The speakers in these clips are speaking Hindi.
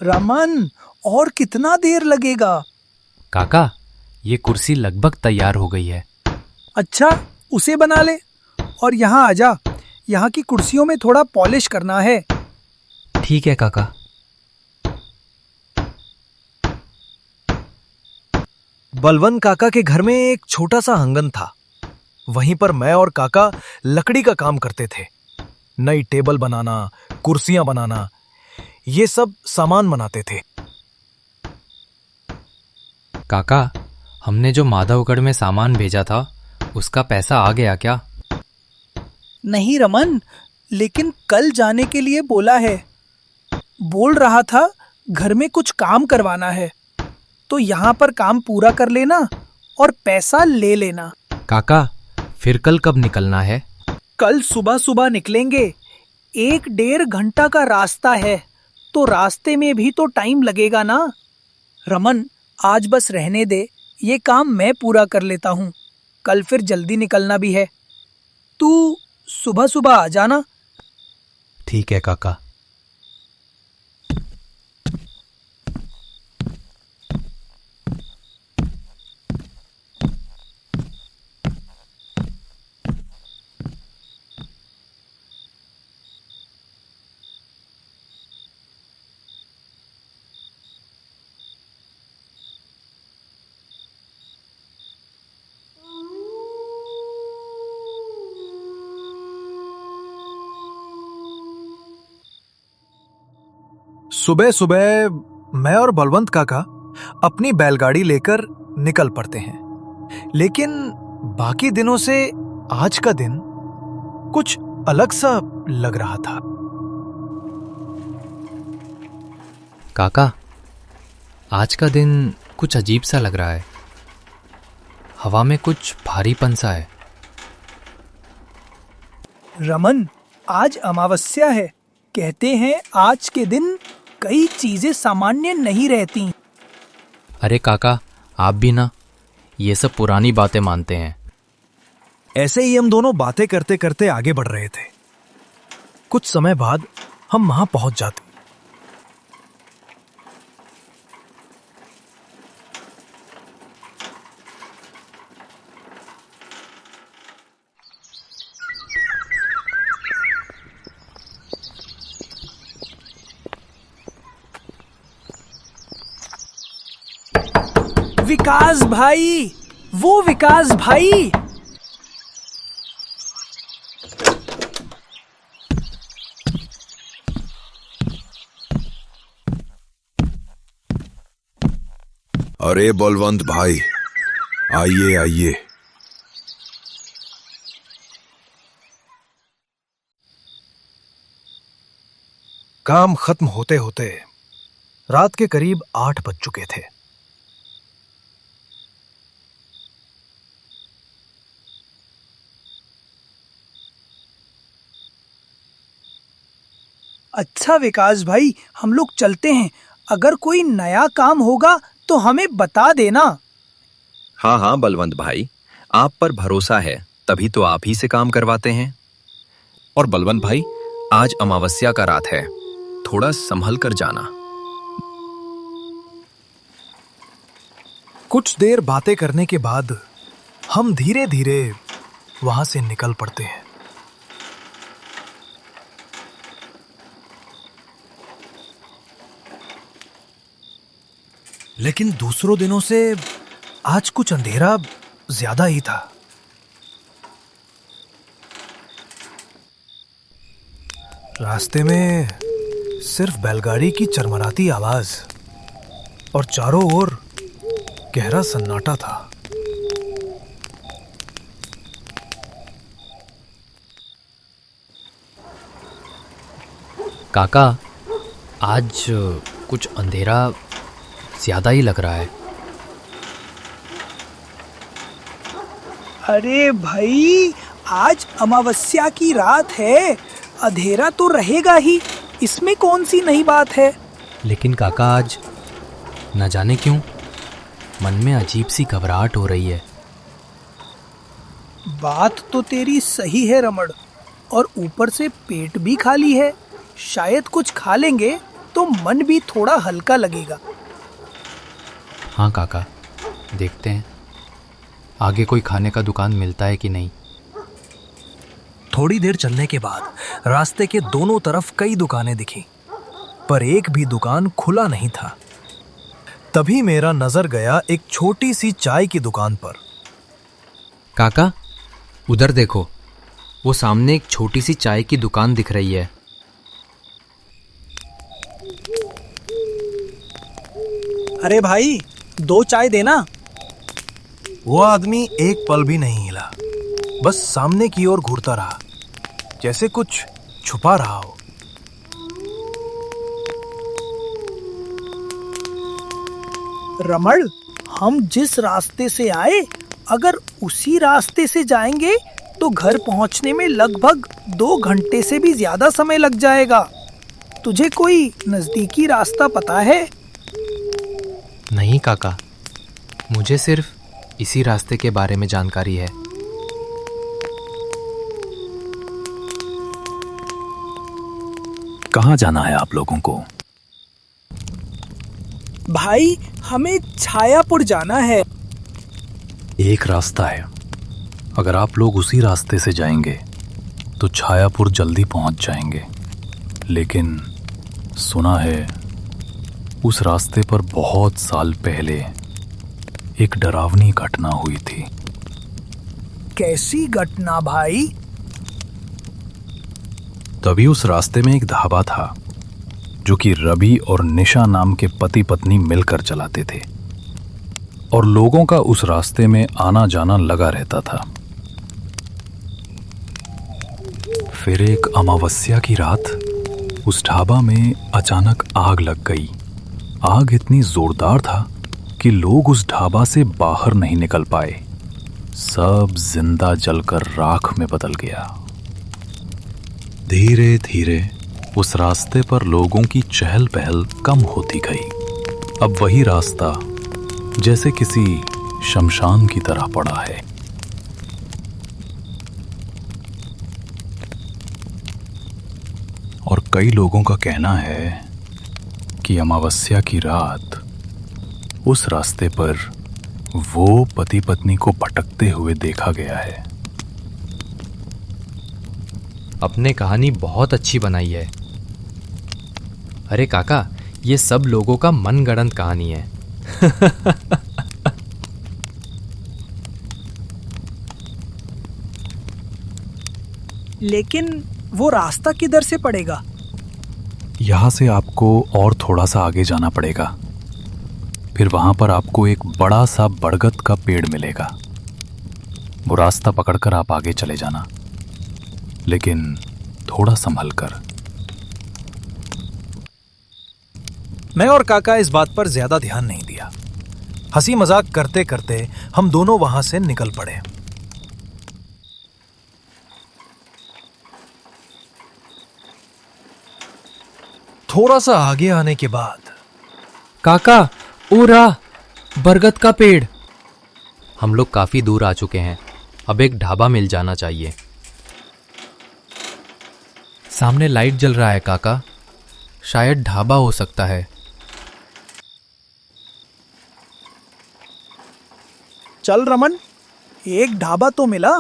रमन, और कितना देर लगेगा? काका, ये कुर्सी लगभग तैयार हो गई है। अच्छा, उसे बना ले। और यहाँ आजा, यहाँ की कुर्सियों में थोड़ा पॉलिश करना है। ठीक है काका। बलवंत काका के घर में एक छोटा सा आंगन था। वहीं पर मैं और काका लकड़ी का काम करते थे। नई टेबल बनाना, कुर्सियां बनाना, ये सब सामान बनाते थे। काका, हमने जो माधवगढ़ में सामान भेजा था उसका पैसा आ गया क्या? नहीं रमन, लेकिन कल जाने के लिए बोला है। बोल रहा था घर में कुछ काम करवाना है, तो यहाँ पर काम पूरा कर लेना और पैसा ले लेना। काका, फिर कल कब निकलना है? कल सुबह सुबह निकलेंगे। 1-1.5 घंटा का रास्ता है, तो रास्ते में भी तो टाइम लगेगा ना। रमन, आज बस रहने दे, ये काम मैं पूरा कर लेता हूँ। कल फिर जल्दी निकलना भी है। तू सुबह सुबह आ जाना। ठीक है काका। सुबह सुबह मैं और बलवंत काका अपनी बैलगाड़ी लेकर निकल पड़ते हैं। लेकिन बाकी दिनों से आज का दिन कुछ अलग सा लग रहा था। काका, आज का दिन कुछ अजीब सा लग रहा है। हवा में कुछ भारीपन सा है। रमन, आज अमावस्या है। कहते हैं आज के दिन कई चीजें सामान्य नहीं रहती। अरे काका, आप भी ना ये सब पुरानी बातें मानते हैं। ऐसे ही हम दोनों बातें करते करते आगे बढ़ रहे थे। कुछ समय बाद हम वहां पहुंच जाते। विकास भाई, वो विकास भाई। अरे बलवंत भाई, आइए आइए। काम खत्म होते होते रात के करीब 8 बज चुके थे। अच्छा विकास भाई, हम लोग चलते हैं। अगर कोई नया काम होगा तो हमें बता देना। हाँ हाँ बलवंत भाई, आप पर भरोसा है तभी तो आप ही से काम करवाते हैं। और बलवंत भाई, आज अमावस्या का रात है, थोड़ा संभल कर जाना। कुछ देर बातें करने के बाद हम धीरे धीरे वहां से निकल पड़ते हैं। लेकिन दूसरों दिनों से आज कुछ अंधेरा ज्यादा ही था। रास्ते में सिर्फ बैलगाड़ी की चरमराती आवाज और चारों ओर गहरा सन्नाटा था। काका, आज कुछ अंधेरा ज्यादा ही लग रहा है। अरे भाई, आज अमावस्या की रात है, अंधेरा तो रहेगा ही, इसमें कौन सी नई बात है। लेकिन काका, आज न जाने क्यों मन में अजीब सी घबराहट हो रही है। बात तो तेरी सही है रमण, और ऊपर से पेट भी खाली है। शायद कुछ खा लेंगे तो मन भी थोड़ा हल्का लगेगा। हाँ काका, देखते हैं आगे कोई खाने का दुकान मिलता है कि नहीं। थोड़ी देर चलने के बाद रास्ते के दोनों तरफ कई दुकानें दिखी, पर एक भी दुकान खुला नहीं था। तभी मेरा नजर गया एक छोटी सी चाय की दुकान पर। काका, उधर देखो, वो सामने एक छोटी सी चाय की दुकान दिख रही है। अरे भाई, 2 चाय देना। वो आदमी एक पल भी नहीं हिला, बस सामने की ओर घूरता रहा, जैसे कुछ छुपा रहा हो। रमण, हम जिस रास्ते से आए, अगर उसी रास्ते से जाएंगे तो घर पहुंचने में लगभग 2 घंटे से भी ज्यादा समय लग जाएगा। तुझे कोई नजदीकी रास्ता पता है? नहीं काका, मुझे सिर्फ इसी रास्ते के बारे में जानकारी है। कहाँ जाना है आप लोगों को? भाई, हमें छायापुर जाना है। एक रास्ता है, अगर आप लोग उसी रास्ते से जाएंगे तो छायापुर जल्दी पहुंच जाएंगे। लेकिन सुना है उस रास्ते पर बहुत साल पहले एक डरावनी घटना हुई थी। कैसी घटना भाई? तभी उस रास्ते में एक ढाबा था जो कि रवि और निशा नाम के पति पत्नी मिलकर चलाते थे, और लोगों का उस रास्ते में आना जाना लगा रहता था। फिर एक अमावस्या की रात उस ढाबा में अचानक आग लग गई। आग इतनी जोरदार था कि लोग उस ढाबा से बाहर नहीं निकल पाए। सब जिंदा जलकर राख में बदल गया। धीरे धीरे उस रास्ते पर लोगों की चहल पहल कम होती गई। अब वही रास्ता जैसे किसी शमशान की तरह पड़ा है। और कई लोगों का कहना है कि अमावस्या की रात उस रास्ते पर वो पति पत्नी को भटकते हुए देखा गया है। आपने कहानी बहुत अच्छी बनाई है। अरे काका, ये सब लोगों का मनगढ़ंत कहानी है। लेकिन वो रास्ता किधर से पड़ेगा? यहाँ से आपको और थोड़ा सा आगे जाना पड़ेगा। फिर वहां पर आपको एक बड़ा सा बरगद का पेड़ मिलेगा। वो रास्ता पकड़कर आप आगे चले जाना, लेकिन थोड़ा संभल कर। मैं और काका इस बात पर ज्यादा ध्यान नहीं दिया। हंसी मजाक करते करते हम दोनों वहां से निकल पड़े। थोड़ा सा आगे आने के बाद काका, ओ रहा बरगद का पेड़। हम लोग काफी दूर आ चुके हैं, अब एक ढाबा मिल जाना चाहिए। सामने लाइट जल रहा है काका, शायद ढाबा हो सकता है। चल रमन, एक ढाबा तो मिला।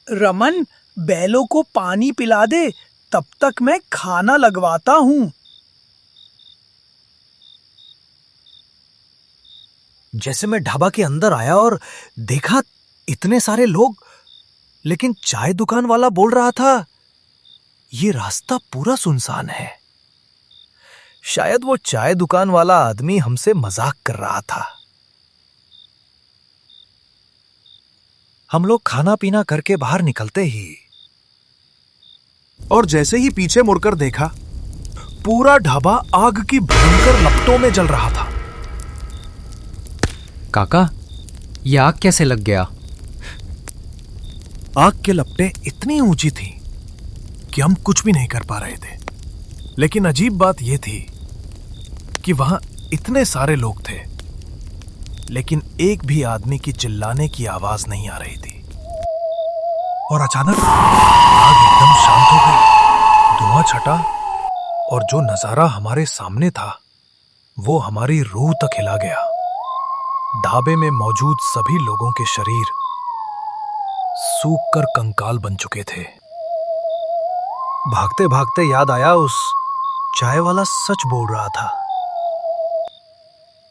रमन, बैलों को पानी पिला दे, तब तक मैं खाना लगवाता हूं। जैसे मैं ढाबा के अंदर आया और देखा इतने सारे लोग, लेकिन चाय दुकान वाला बोल रहा था ये रास्ता पूरा सुनसान है। शायद वो चाय दुकान वाला आदमी हमसे मजाक कर रहा था। हम लोग खाना पीना करके बाहर निकलते ही और जैसे ही पीछे मुड़कर देखा, पूरा ढाबा आग की भयंकर लपटों में जल रहा था। काका, ये आग कैसे लग गया? आग के लपटें इतनी ऊंची थी कि हम कुछ भी नहीं कर पा रहे थे। लेकिन अजीब बात यह थी कि वहां इतने सारे लोग थे, लेकिन एक भी आदमी की चिल्लाने की आवाज नहीं आ रही थी। और अचानक आग एकदम शांत हो गई। धुआं धुआं छटा और जो नजारा हमारे सामने था वो हमारी रूह तक हिला गया। ढाबे में मौजूद सभी लोगों के शरीर सूख कर कंकाल बन चुके थे। भागते भागते याद आया उस चाय वाला सच बोल रहा था।